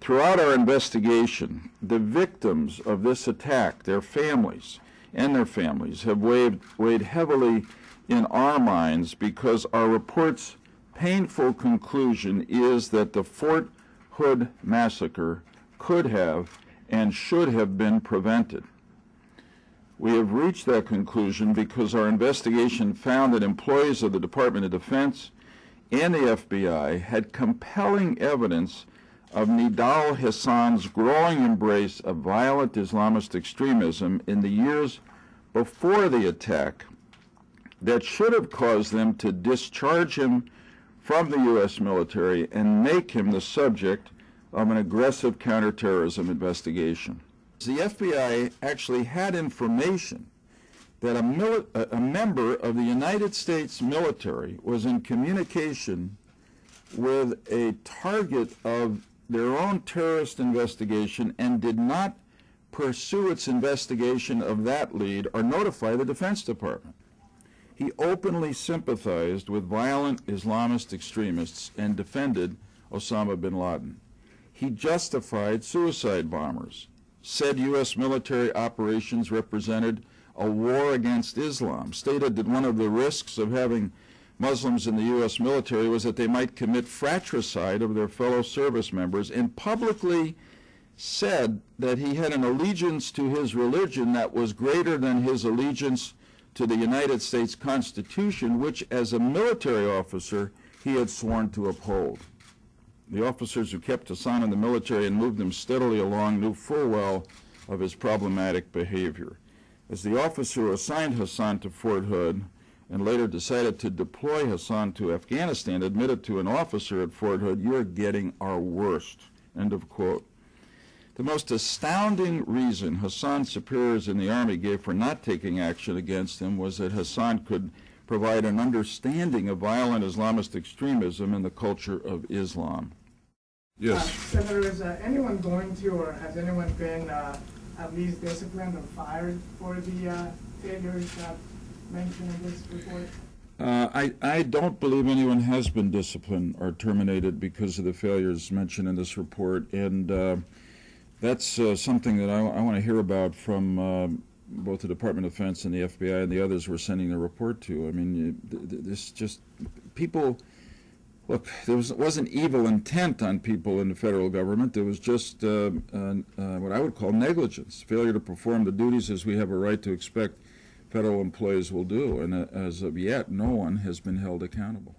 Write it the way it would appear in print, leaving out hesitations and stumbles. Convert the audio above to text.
Throughout our investigation, the victims of this attack, their families, have weighed heavily in our minds because our report's painful conclusion is that the Fort Hood massacre could have and should have been prevented. We have reached that conclusion because our investigation found that employees of the Department of Defense and the FBI had compelling evidence of Nidal Hassan's growing embrace of violent Islamist extremism in the years before the attack that should have caused them to discharge him from the U.S. military and make him the subject of an aggressive counterterrorism investigation. The FBI actually had information that a member of the United States military was in communication with a target of their own terrorist investigation and did not pursue its investigation of that lead or notify the Defense Department. He openly sympathized with violent Islamist extremists and defended Osama bin Laden. He justified suicide bombers, said U.S. military operations represented a war against Islam, stated that one of the risks of having Muslims in the U.S. military was that they might commit fratricide of their fellow service members, and publicly said that he had an allegiance to his religion that was greater than his allegiance to the United States Constitution, which as a military officer he had sworn to uphold. The officers who kept Hassan in the military and moved him steadily along knew full well of his problematic behavior. As the officer who assigned Hassan to Fort Hood and later decided to deploy Hassan to Afghanistan admitted to an officer at Fort Hood, "You're getting our worst," end of quote. The most astounding reason Hassan's superiors in the Army gave for not taking action against him was that Hassan could provide an understanding of violent Islamist extremism and the culture of Islam. Yes. Senator, is anyone going to, or has anyone been at least disciplined or fired for the failures mentioned in this report? I don't believe anyone has been disciplined or terminated because of the failures mentioned in this report, and that's something that I want to hear about from both the Department of Defense and the FBI and the others we're sending the report to. I mean, this just, people, look, there wasn't evil intent on people in the federal government. There was just what I would call negligence, failure to perform the duties as we have a right to expect federal employees will do. And as of yet, no one has been held accountable.